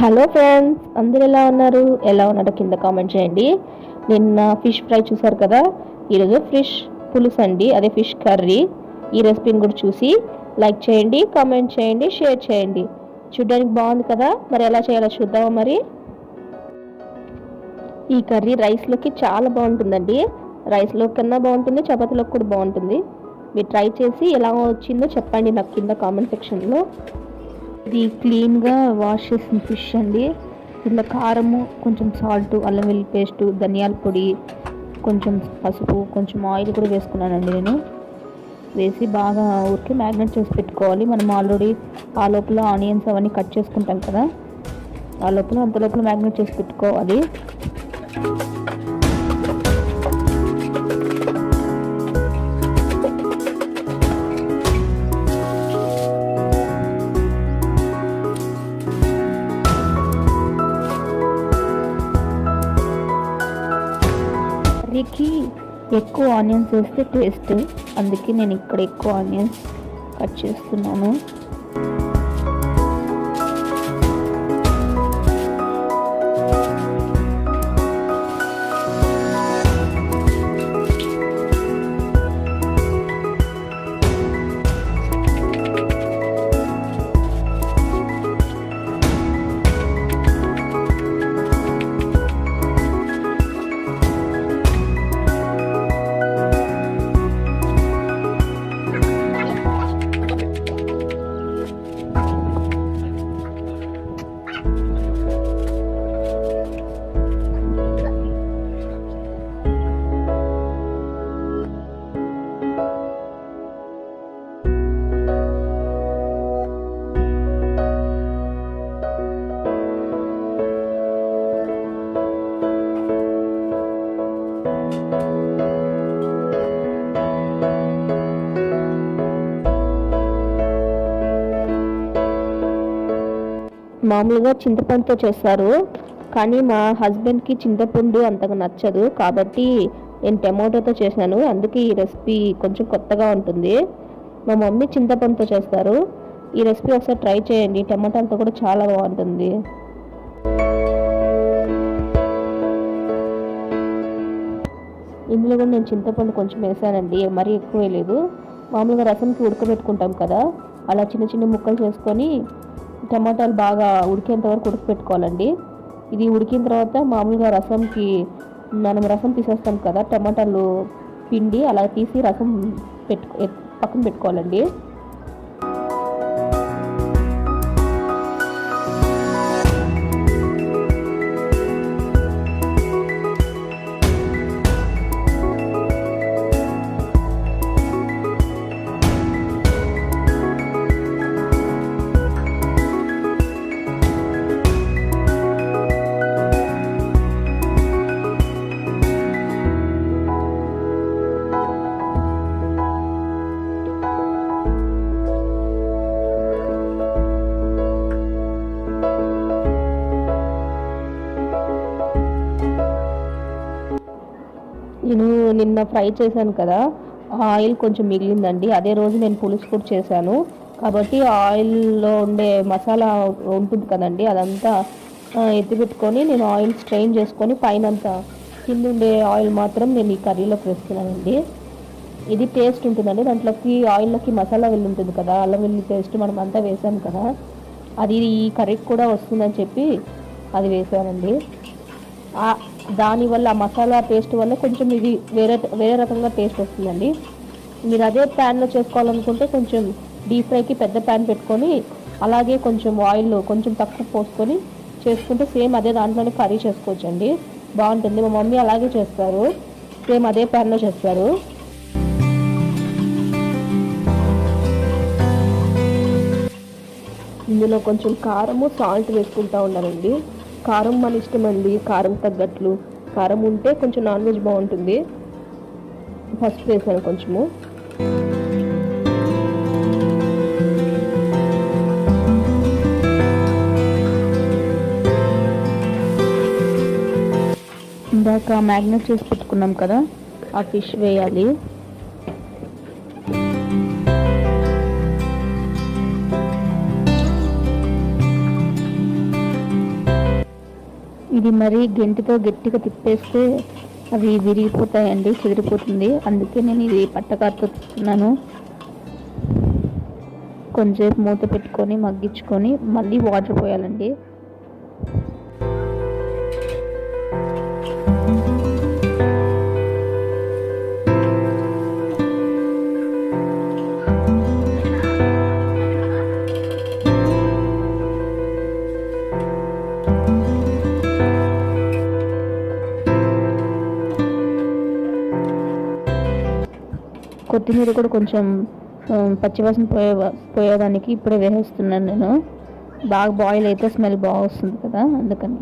Hello friends, అందరు ఎలా ఉన్నారో కింద కామెంట్ చేయండి. నిన్న ఫిష్ ఫ్రై చూసారు కదా, ఈరోజు ఫిష్ పులుసు అండి, అదే ఫిష్ కర్రీ. ఈ రెసిపీని కూడా చూసి లైక్ చేయండి, కామెంట్ చేయండి, షేర్ చేయండి. చూడడానికి బాగుంది కదా, మరి ఎలా చేయాలో చూద్దామా. మరి ఈ కర్రీ రైస్లోకి చాలా బాగుంటుందండి. రైస్లో కన్నా బాగుంటుంది, చపాతీలోకి కూడా బాగుంటుంది. మీరు ట్రై చేసి ఎలా వచ్చిందో చెప్పండి నాకు కింద కామెంట్ సెక్షన్లో. ఇది క్లీన్గా వాష్ చేసిన ఫిష్ అండి. ఇందులో కారము, కొంచెం సాల్ట్, అల్లం వెల్లుల్లి పేస్టు, ధనియాల పొడి, కొంచెం పసుపు, కొంచెం ఆయిల్ కూడా వేసుకున్నానండి. నేను వేసి బాగా ఊరికి మ్యాగ్నేట్ చేసి పెట్టుకోవాలి. మనం ఆల్రెడీ ఆ లోపల ఆనియన్స్ అవన్నీ కట్ చేసుకుంటాం కదా, అంత లోపల మ్యాగ్నేట్ చేసి పెట్టుకోవాలి. కర్రీకి ఎక్కువ ఆనియన్స్ వేస్తే టేస్ట్, అందుకే నేను ఇక్కడ ఎక్కువ ఆనియన్స్ కట్ చేస్తున్నాను. మామూలుగా చింతపండుతో చేస్తారు, కానీ మా హస్బెండ్కి చింతపండు అంతగా నచ్చదు, కాబట్టి నేను టమాటోతో చేశాను. అందుకే ఈ రెసిపీ కొంచెం కొత్తగా ఉంటుంది. మా మమ్మీ చింతపండుతో చేస్తారు. ఈ రెసిపీ ఒకసారి ట్రై చేయండి, టమాటాలతో కూడా చాలా బాగుంటుంది. ఇందులో కూడా నేను చింతపండు కొంచెం వేసానండి, మరీ ఎక్కువ వేయలేదు. మామూలుగా రసంకి ఉడకబెట్టుకుంటాం కదా, అలా చిన్న చిన్న ముక్కలు చేసుకొని టమాటాలు బాగా ఉడికేంత వరకు ఉడకపెట్టుకోవాలండి. ఇది ఉడికిన తర్వాత మామూలుగా రసంకి మనం రసం తీసేస్తాం కదా, టమాటాలు పిండి అలా తీసి రసం పక్కన పెట్టుకోవాలండి. నేను నిన్న ఫ్రై చేశాను కదా, ఆయిల్ కొంచెం మిగిలిందండి. అదే రోజు నేను పులుసు కూడా చేశాను, కాబట్టి ఆయిల్లో ఉండే మసాలా ఉంటుంది కదండి, అదంతా ఎత్తిపెట్టుకొని నేను ఆయిల్ స్ట్రెయిన్ చేసుకొని పైనంతా కింద ఉండే ఆయిల్ మాత్రం నేను ఈ కర్రీలోకి వేస్తున్నానండి. ఇది టేస్ట్ ఉంటుందండి. దాంట్లోకి ఆయిల్లోకి మసాలా వెళ్ళి ఉంటుంది కదా, అల్లం వెల్లుల్లి పేస్ట్ మనం అంతా వేసాం కదా, అది ఈ కర్రీకి కూడా వస్తుందని చెప్పి అది వేసానండి. దానివల్ల మసాలా టేస్ట్ వల్ల కొంచెం ఇది వేరే రకంగా టేస్ట్ వస్తుందండి. మీరు అదే ప్యాన్లో చేసుకోవాలనుకుంటే కొంచెం డీప్ ఫ్రైకి పెద్ద ప్యాన్ పెట్టుకొని అలాగే కొంచెం ఆయిల్ కొంచెం తక్కువ పోసుకొని చేసుకుంటే సేమ్ అదే దాంట్లోనే కర్రీ చేసుకోవచ్చండి, బాగుంటుంది. మా మమ్మీ అలాగే చేస్తారు, సేమ్ అదే ప్యాన్లో చేస్తారు. ఇందులో కొంచెం కారము, సాల్ట్ వేసుకుంటూ ఉన్నారండి. కారం మన ఇష్టం అండి, కారం తగ్గట్లు. కారం ఉంటే కొంచెం నాన్ వెజ్ బాగుంటుంది. ఫస్ట్ వేసాను కొంచెము. ఇందాక మ్యాగ్నేట్ చేసి పెట్టుకున్నాం కదా, ఆ ఫిష్ వేయాలి. ఇది మరి గెంటితో గట్టిగా తిప్పేస్తే అవి విరిగిపోతాయండి, చెదిరిపోతుంది. అందుకే నేను ఇది పట్టకారుతో తిప్పుతున్నాను. కొంచెంసేపు మూత పెట్టుకొని మగ్గించుకొని మళ్ళీ వాటర్ పోయాలండి. కొత్తిమీర కూడా కొంచెం పచ్చివాసన పోయేదానికి ఇప్పుడే వేసేస్తున్నాను నేను. బాగా బాయిల్ అయితే స్మెల్ బాగా వస్తుంది కదా, అందుకని.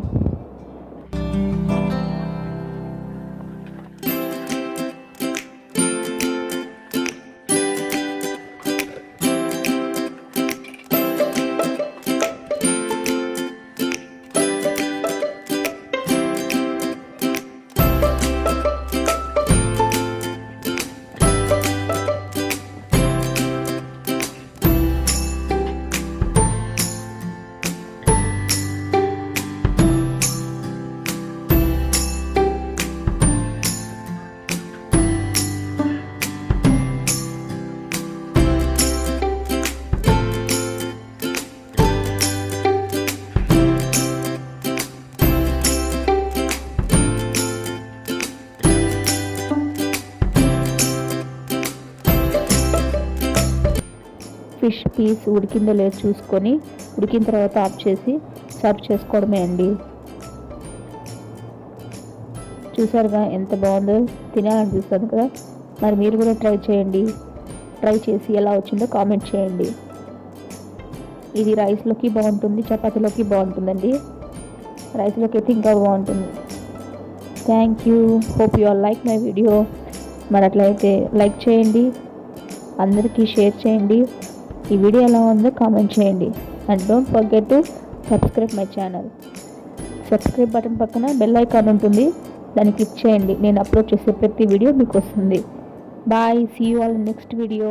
ఫిష్ పీస్ ఉడికిందో లేదో చూసుకొని ఉడికిన తర్వాత ఆఫ్ చేసి సర్వ్ చేసుకోవడమే అండి. చూసారుగా ఎంత బాగుందో, తినాలనిపిస్తుంది కదా. మరి మీరు కూడా ట్రై చేయండి. ట్రై చేసి ఎలా వచ్చిందో కామెంట్ చేయండి. ఇది రైస్లోకి బాగుంటుంది, చపాతీలోకి బాగుంటుందండి. రైస్లోకి అయితే ఇంకా బాగుంటుంది. Thank you. Hope you all like my video. మరి అట్లయితే లైక్ చేయండి, అందరికీ షేర్ చేయండి. ఈ వీడియో ఎలా ఉందో కామెంట్ చేయండి. And don't forget to subscribe my channel. Subscribe button పక్కన బెల్ ఐకాన్ ఉంటుంది, దాన్ని క్లిక్ చేయండి. నేను అప్లోడ్ చేసే ప్రతి వీడియో మీకు వస్తుంది. Bye. See you all next video.